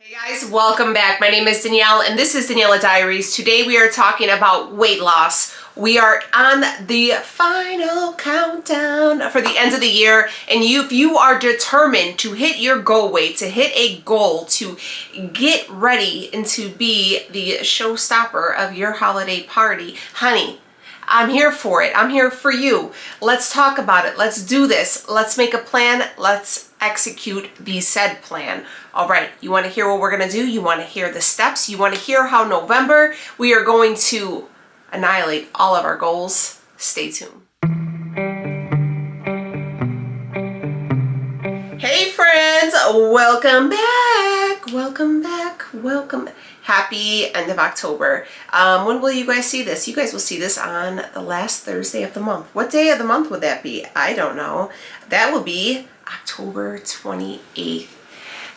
Hey guys, welcome back. My name is Danielle and this is Daniela Diaries. Today we are talking about weight loss. We are on the final countdown for the end of the year, and if you are determined to hit your goal weight, to hit a goal, to get ready and to be the showstopper of your holiday party, honey, I'm here for it. I'm here for you. Let's talk about it. Let's do this. Let's make a plan. Let's execute the said plan. All right, you want to hear what we're going to do? You want to hear the steps? You want to hear how November we are going to annihilate all of our goals? Stay tuned. Hey friends, welcome back. Welcome back. Welcome. Happy end of October. When will you guys see this? You guys will see this on the last Thursday of the month. What day of the month would that be? I don't know. That will be October 28th.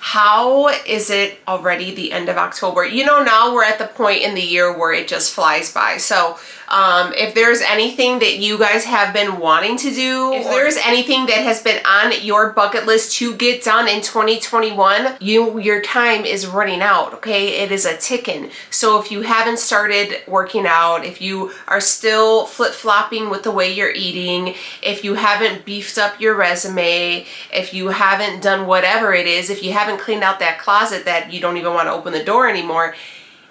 How is it already the end of October? You know, now we're at the point in the year where it just flies by. So if there's anything that you guys have been wanting to do, if there's anything that has been on your bucket list to get done in 2021, your time is running out, okay? It is a ticking. So if you haven't started working out, if you are still flip-flopping with the way you're eating, if you haven't beefed up your resume, if you haven't done whatever it is, if you haven't cleaned out that closet that you don't even want to open the door anymore,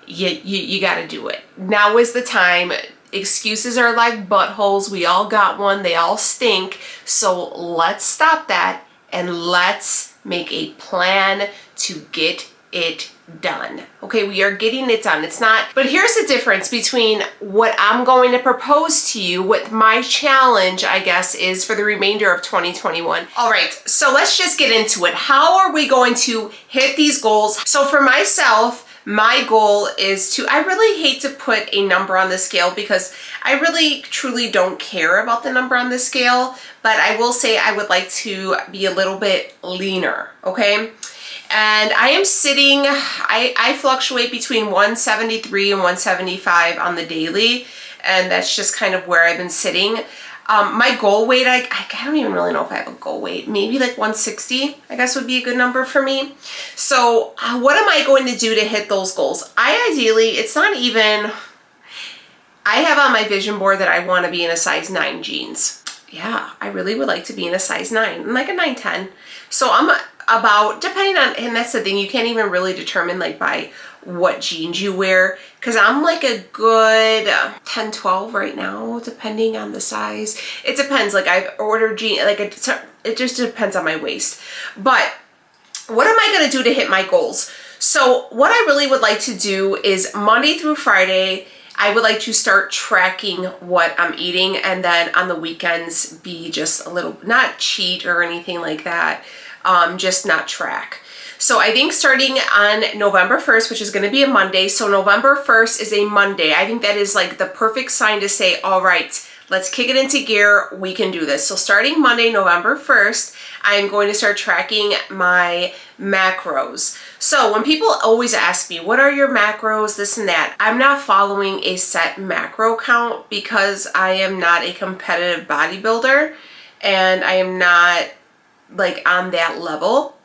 you got to do it. Now is the time. Excuses are like buttholes. We all got one. They all stink. So let's stop that and let's make a plan to get it done. Okay, we are getting it done. It's not, but here's the difference between what I'm going to propose to you, what my challenge, I guess, is for the remainder of 2021. All right, so let's just get into it. How are we going to hit these goals? So for myself, my goal is to, I really hate to put a number on the scale because I really truly don't care about the number on the scale, but I will say I would like to be a little bit leaner, okay? And I am sitting, I fluctuate between 173 and 175 on the daily, and that's just kind of where I've been sitting. My goal weight, I don't even really know if I have a goal weight. Maybe like 160, I guess would be a good number for me. So what am I going to do to hit those goals? It's not even, I have on my vision board that I want to be in a size 9 jeans. Yeah, I really would like to be in a size 9, like a 9-10. So I'm about, depending on, and that's the thing, you can't even really determine like by what jeans you wear, because I'm like a good 10-12 right now, depending on the size. It depends, like I've ordered jeans, like it just depends on my waist. But what am I going to do to hit my goals? So what I really would like to do is Monday through Friday, I would like to start tracking what I'm eating, and then on the weekends be just a little, not cheat or anything like that, just not track. So I think starting on November 1st, which is going to be a Monday, so November 1st is a Monday. I think that is like the perfect sign to say, all right, let's kick it into gear. We can do this. So starting Monday, November 1st, I'm going to start tracking my macros. So when people always ask me, what are your macros, this and that, I'm not following a set macro count because I am not a competitive bodybuilder and I am not like on that level.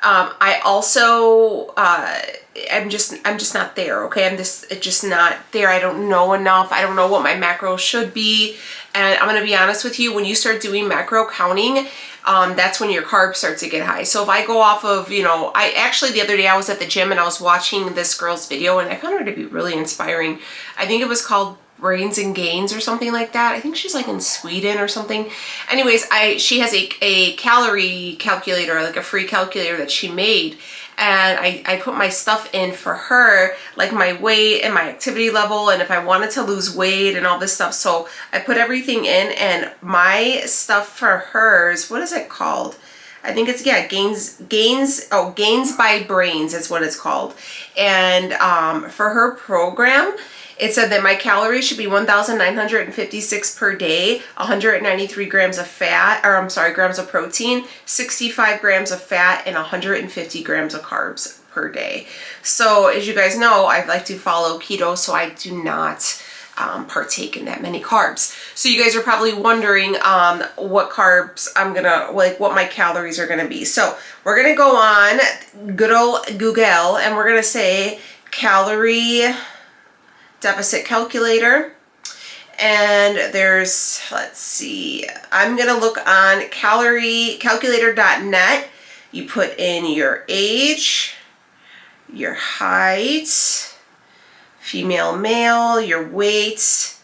I also, I'm just not there, okay? it's just not there. I don't know enough. I don't know what my macros should be. And I'm gonna be honest with you, when you start doing macro counting, that's when your carbs start to get high. So if I go off of, you know, I actually, the other day I was at the gym and I was watching this girl's video and I found her to be really inspiring. I think it was called Brains and Gains or something like that. I think she's like in Sweden or something. Anyways, she has a calorie calculator, like a free calculator that she made, and I put my stuff in for her, like my weight and my activity level, and if I wanted to lose weight and all this stuff. So I put everything in, and my stuff for hers, what is it called? I think it's, yeah, Gains by Brains is what it's called. And for her program, it said that my calories should be 1,956 per day, 193 grams of fat, or I'm sorry, grams of protein, 65 grams of fat, and 150 grams of carbs per day. So as you guys know, I like to follow keto, so I do not partake in that many carbs. So you guys are probably wondering what carbs I'm gonna, like what my calories are gonna be. So we're gonna go on good old Google and we're gonna say calorie deficit calculator. And there's, let's see, I'm gonna look on caloriecalculator.net. You put in your age, your height, female, male, your weight,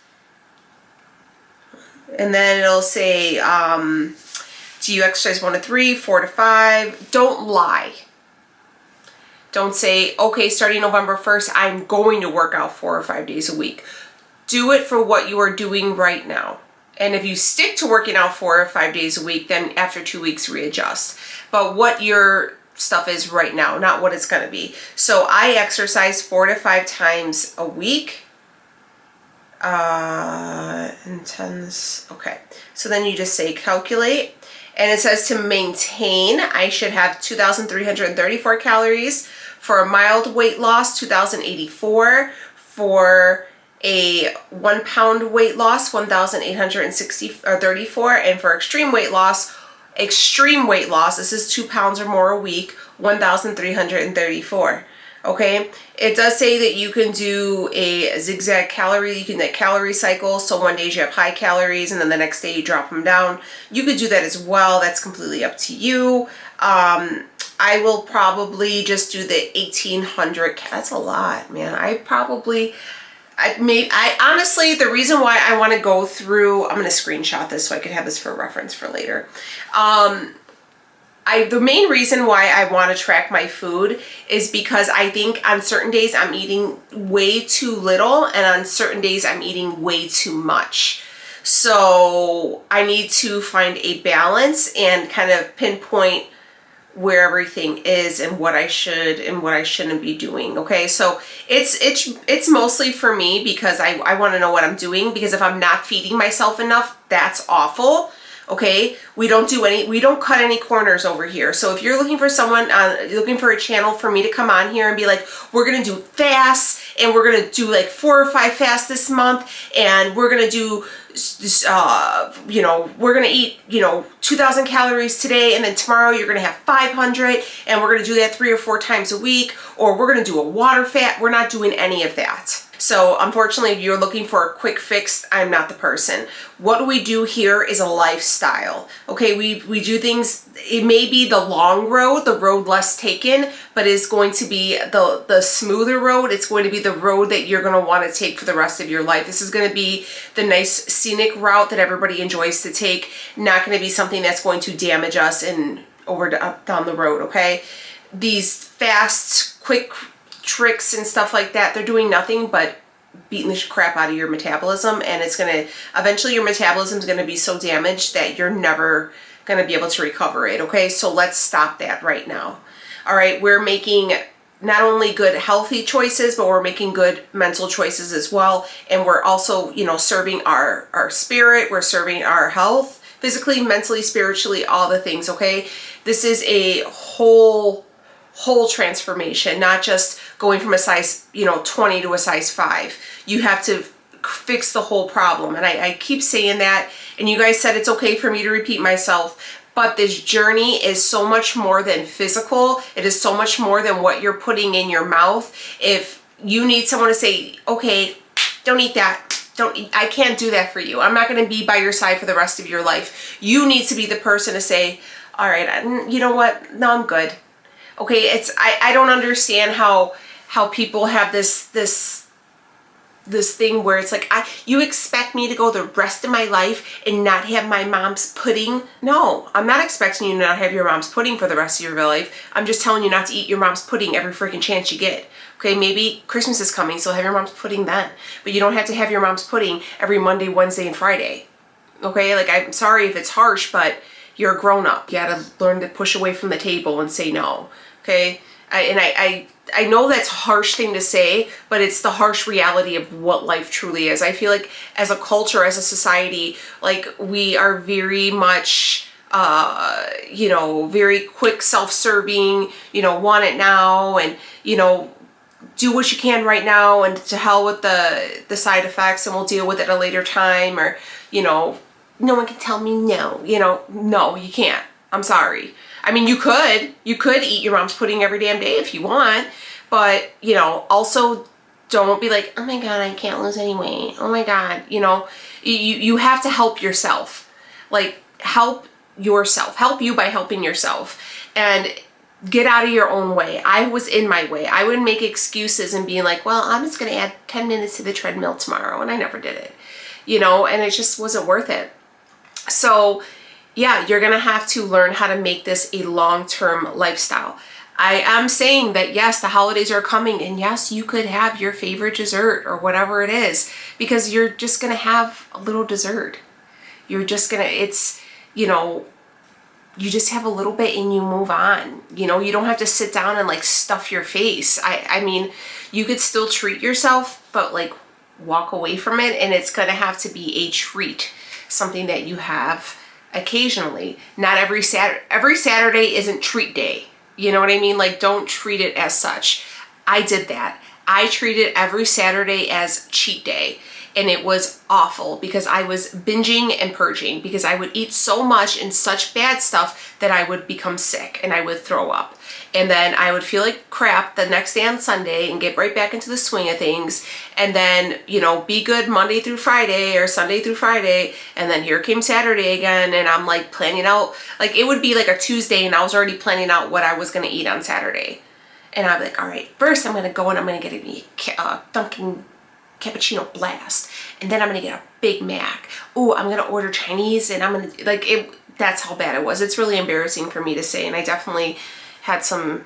and then it'll say, do you exercise 1 to 3, 4 to 5? Don't lie. Don't say, okay, starting November 1st, I'm going to work out 4 or 5 days a week. Do it for what you are doing right now. And if you stick to working out 4 or 5 days a week, then after 2 weeks, readjust. But what your stuff is right now, not what it's going to be. So I exercise 4 to 5 times a week. Intense. Okay. So then you just say calculate. And it says to maintain, I should have 2,334 calories. For a mild weight loss, 2,084. For a 1 pound weight loss, 1,834, and for extreme weight loss, this is 2 pounds or more a week, 1,334. Okay, it does say that you can do a zigzag calorie, you can do a calorie cycle, so one day you have high calories and then the next day you drop them down. You could do that as well, that's completely up to you. I will probably just do the 1,800, that's a lot, man. I honestly, the reason why I want to go through, I'm going to screenshot this so I can have this for reference for later. The main reason why I want to track my food is because I think on certain days I'm eating way too little and on certain days I'm eating way too much. So I need to find a balance and kind of pinpoint where everything is and what I should and what I shouldn't be doing. Okay, so it's mostly for me because I want to know what I'm doing, because if I'm not feeding myself enough, that's awful. Okay, we don't cut any corners over here. So if you're looking for someone, looking for a channel for me to come on here and be like, we're gonna do fasts and we're gonna do like 4 or 5 fasts this month, and we're gonna do we're gonna eat 2,000 calories today, and then tomorrow you're gonna have 500, and we're gonna do that 3 or 4 times a week, or we're gonna do a water fat. We're not doing any of that. So unfortunately, if you're looking for a quick fix, I'm not the person. What we do here is a lifestyle. Okay, we do things, it may be the long road, the road less taken, but it's going to be the smoother road. It's going to be the road that you're going to want to take for the rest of your life. This is going to be the nice scenic route that everybody enjoys to take, not going to be something that's going to damage us and down the road, okay? These fast, quick tricks and stuff like that, they're doing nothing but beating the crap out of your metabolism, and it's gonna eventually, your metabolism is gonna be so damaged that you're never gonna be able to recover it. Okay, so let's stop that right now. All right, we're making not only good healthy choices, but we're making good mental choices as well, and we're also serving our spirit, we're serving our health, physically, mentally, spiritually, all the things. Okay, this is a whole transformation, not just going from a size 20 to a size 5. You have to fix the whole problem, and I keep saying that, and you guys said it's okay for me to repeat myself, but this journey is so much more than physical. It is so much more than what you're putting in your mouth. If you need someone to say, okay, don't eat that, I can't do that for you. I'm not going to be by your side for the rest of your life. You need to be the person to say, all right, you know what, no, I'm good. Okay, I don't understand how people have this thing where it's like, you expect me to go the rest of my life and not have my mom's pudding? No, I'm not expecting you to not have your mom's pudding for the rest of your life. I'm just telling you not to eat your mom's pudding every freaking chance you get. Okay, maybe Christmas is coming, so have your mom's pudding then. But you don't have to have your mom's pudding every Monday, Wednesday, and Friday. Okay, like, I'm sorry if it's harsh, but you're a grown-up. You gotta learn to push away from the table and say no. Okay, I know that's a harsh thing to say, but it's the harsh reality of what life truly is. I feel like as a culture, as a society, like, we are very much, very quick, self-serving, want it now, and, do what you can right now, and to hell with the side effects, and we'll deal with it at a later time, or, you know, no one can tell me no, you know, no, you can't. I'm sorry. I mean, you could eat your mom's pudding every damn day if you want, but, you know, also don't be like, oh my God, I can't lose any weight. Oh my God, you know, you have to help yourself. Like, help yourself. Help you by helping yourself. And get out of your own way. I was in my way. I would make excuses and being like, well, I'm just going to add 10 minutes to the treadmill tomorrow. And I never did it, you know, and it just wasn't worth it. So yeah, you're going to have to learn how to make this a long-term lifestyle. I am saying that yes, the holidays are coming, and yes, you could have your favorite dessert or whatever it is, because you're just going to have a little dessert. You're just going to, it's, you know, you just have a little bit and you move on. You know, you don't have to sit down and like stuff your face. I mean, you could still treat yourself, but like walk away from it, and it's going to have to be a treat, something that you have occasionally. Not every Saturday. Every Saturday isn't treat day. You know what I mean? Like, don't treat it as such. I did that. I treated every Saturday as cheat day. And it was awful because I was binging and purging, because I would eat so much and such bad stuff that I would become sick and I would throw up. And then I would feel like crap the next day on Sunday and get right back into the swing of things. And then, you know, be good Monday through Friday or Sunday through Friday. And then here came Saturday again. And I'm like planning out, like it would be like a Tuesday and I was already planning out what I was going to eat on Saturday. And I'm like, all right, first I'm going to go and I'm going to get a Dunkin' cappuccino blast, and then I'm gonna get a Big Mac. Oh, I'm gonna order Chinese, and I'm gonna, like, it, that's how bad it was. It's really embarrassing for me to say, and I definitely had some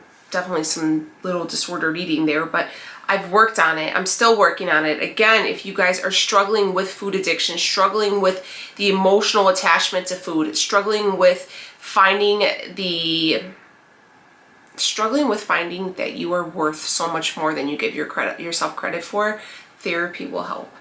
little disordered eating there, but I've worked on it. I'm still working on it. Again, if you guys are struggling with food addiction, struggling with the emotional attachment to food, struggling with finding that you are worth so much more than you give yourself credit for, therapy will help.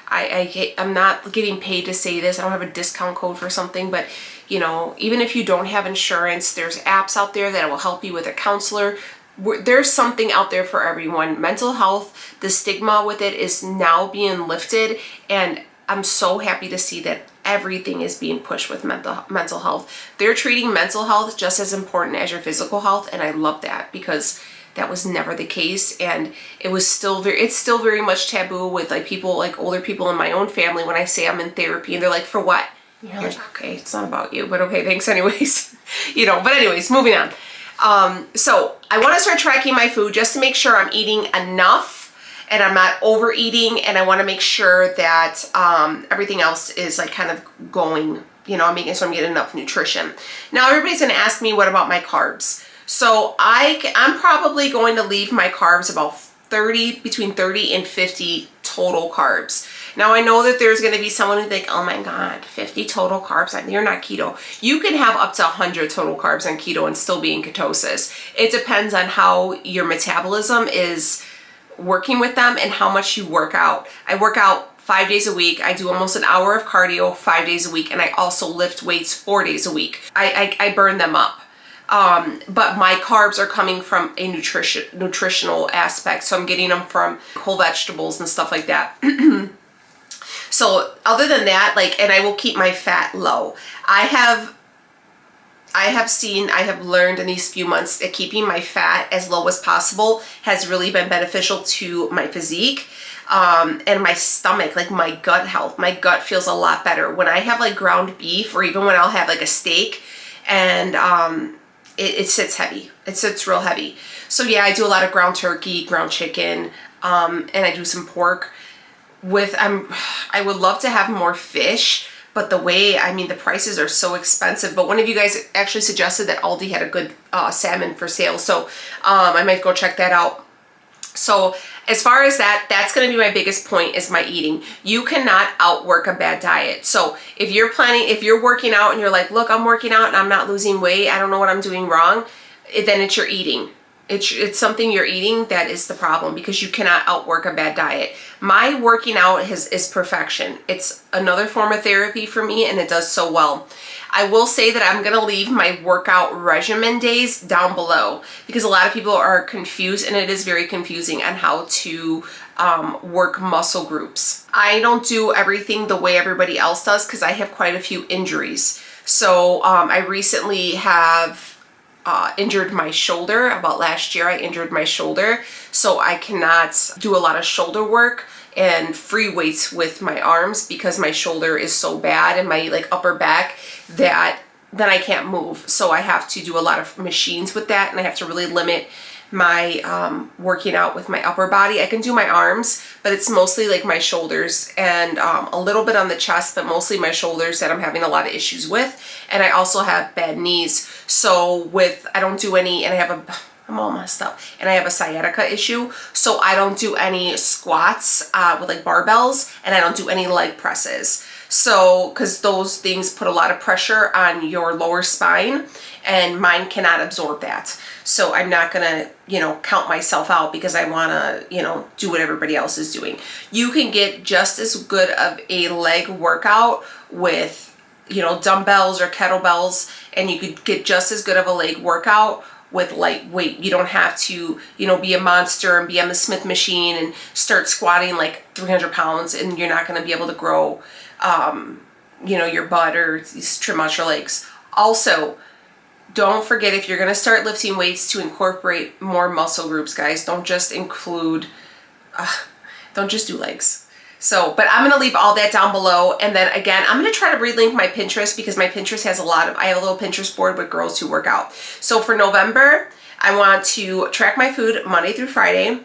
I'm not getting paid to say this. I don't have a discount code for something, but you know, even if you don't have insurance, there's apps out there that will help you with a counselor. There's something out there for everyone. Mental health, the stigma with it is now being lifted, and I'm so happy to see that everything is being pushed with mental health. They're treating mental health just as important as your physical health, and I love that, because that was never the case, and it's still very much taboo with like people, like older people in my own family, when I say I'm in therapy and they're like, for what? And you're like, okay, it's not about you, but okay, thanks anyways. You know, but anyways, moving on. So I want to start tracking my food just to make sure I'm eating enough and I'm not overeating, and I want to make sure that everything else is like kind of going, you know, I'm making sure I'm getting enough nutrition. Now everybody's going to ask me, what about my carbs? So I'm probably going to leave my carbs about between 30 and 50 total carbs. Now I know that there's going to be someone who's like, oh my God, 50 total carbs, you're not keto. You can have up to 100 total carbs on keto and still be in ketosis. It depends on how your metabolism is working with them and how much you work out. I work out 5 days a week. I do almost an hour of cardio 5 days a week, and I also lift weights 4 days a week. I burn them up. But my carbs are coming from a nutritional aspect. So I'm getting them from whole vegetables and stuff like that. So other than that, like, and I will keep my fat low. I have learned in these few months that keeping my fat as low as possible has really been beneficial to my physique. And my stomach, like my gut health. My gut feels a lot better when I have like ground beef, or even when I'll have like a steak, and it sits heavy. It sits real heavy. So yeah, I do a lot of ground turkey, ground chicken, and I do some pork. I would love to have more fish, but the prices are so expensive. But one of you guys actually suggested that Aldi had a good salmon for sale, so I might go check that out. So as far as that's going to be my biggest point, is my eating. You cannot outwork a bad diet. So if you're working out and you're like, look, I'm working out and I'm not losing weight, I don't know what I'm doing wrong, then it's your eating. It's something you're eating that is the problem, because you cannot outwork a bad diet. My working out is perfection. It's another form of therapy for me, and it does so well. I will say that I'm going to leave my workout regimen days down below, because a lot of people are confused, and it is very confusing on how to work muscle groups. I don't do everything the way everybody else does because I have quite a few injuries. So I recently have injured my shoulder. About last year I injured my shoulder, so I cannot do a lot of shoulder work and free weights with my arms because my shoulder is so bad and my like upper back that then I can't move. So I have to do a lot of machines with that, and I have to really limit my working out with my upper body. I can do my arms, but it's mostly like my shoulders and a little bit on the chest, but mostly my shoulders that I'm having a lot of issues with. And I also have bad knees. So I don't do any, and I'm all messed up, and I have a sciatica issue. So I don't do any squats with like barbells, and I don't do any leg presses. So, because those things put a lot of pressure on your lower spine, and mine cannot absorb that. So I'm not gonna, count myself out because I wanna, do what everybody else is doing. You can get just as good of a leg workout with, dumbbells or kettlebells, and you could get just as good of a leg workout with light weight. You don't have to, be a monster and be on the Smith machine and start squatting like 300 pounds, and you're not gonna be able to grow, your butt or trim out your legs. Also, don't forget, if you're going to start lifting weights, to incorporate more muscle groups, guys. Don't just do legs. So, but I'm going to leave all that down below. And then again, I'm going to try to relink my Pinterest, because my Pinterest has I have a little Pinterest board with girls who work out. So for November, I want to track my food Monday through Friday.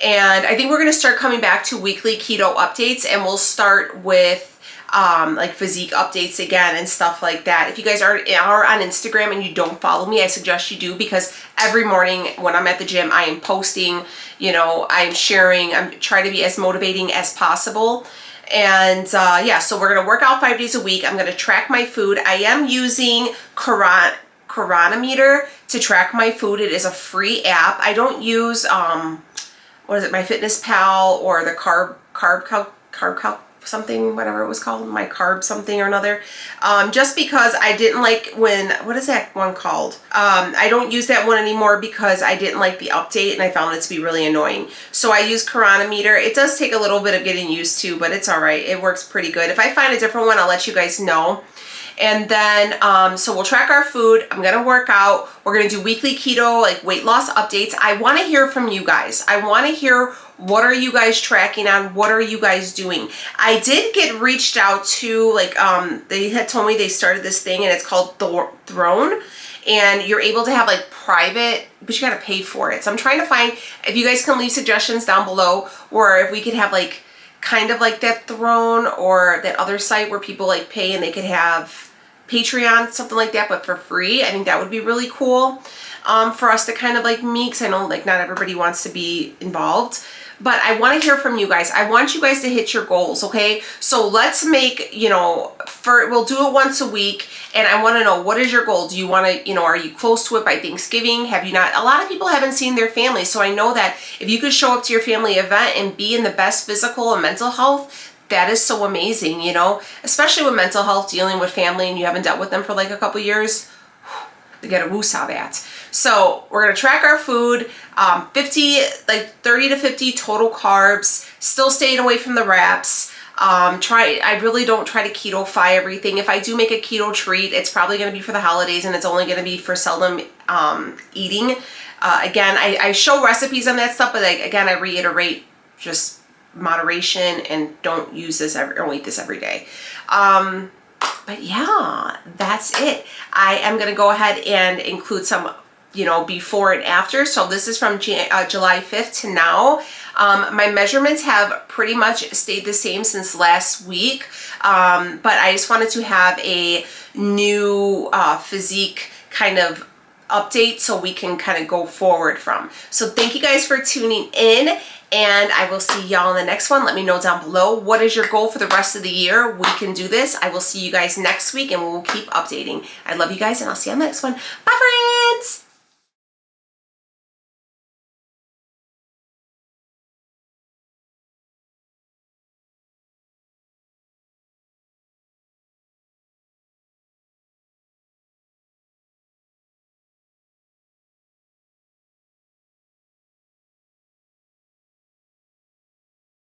And I think we're going to start coming back to weekly keto updates, and we'll start with like physique updates again and stuff like that. If you guys are on Instagram and you don't follow me, I suggest you do, because every morning when I'm at the gym, I am posting, I'm sharing, I'm trying to be as motivating as possible. And yeah, so we're going to work out 5 days a week. I'm going to track my food. I am using Cronometer to track my food. It is a free app. I don't use MyFitnessPal or the carb something, whatever it was called, my carb something or another, just because I didn't like what is that one called? I don't use that one anymore because I didn't like the update, and I found it to be really annoying. So I use Cronometer. It does take a little bit of getting used to, but it's all right. It works pretty good. If I find a different one, I'll let you guys know. And then, so we'll track our food. I'm going to work out. We're going to do weekly keto, like weight loss updates. I want to hear from you guys. I want to hear, what are you guys tracking on? What are you guys doing? I did get reached out to, like, they had told me they started this thing, and it's called Throne. And you're able to have like private, but you got to pay for it. So I'm trying to find, if you guys can leave suggestions down below, or if we could have like, kind of like that Throne or that other site where people like pay and they could have Patreon, something like that, but for free. I think that would be really cool for us to kind of like meet, because I know like not everybody wants to be involved. But I want to hear from you guys. I want you guys to hit your goals, okay? So let's make, we'll do it once a week, and I want to know, what is your goal? Do you want to, are you close to it by Thanksgiving? Have you not? A lot of people haven't seen their family, so I know that if you could show up to your family event and be in the best physical and mental health, that is so amazing, especially with mental health, dealing with family, and you haven't dealt with them for like a couple years. You gotta woosah that. So we're gonna track our food, 30 to 50 total carbs, still staying away from the wraps. I really don't try to keto-fy everything. If I do make a keto treat, it's probably gonna be for the holidays, and it's only gonna be for seldom eating. Again, I show recipes on that stuff, but again, I reiterate, just moderation, and don't eat this every day. But yeah, that's it. I am going to go ahead and include some, before and after. So this is from July 5th to now. My measurements have pretty much stayed the same since last week. But I just wanted to have a new physique kind of update so we can kind of go forward from. So thank you guys for tuning in, and I will see y'all in the next one. Let me know down below, what is your goal for the rest of the year? We can do this. I will see you guys next week, and we'll keep updating. I love you guys, and I'll see you on the next one. Bye, friends.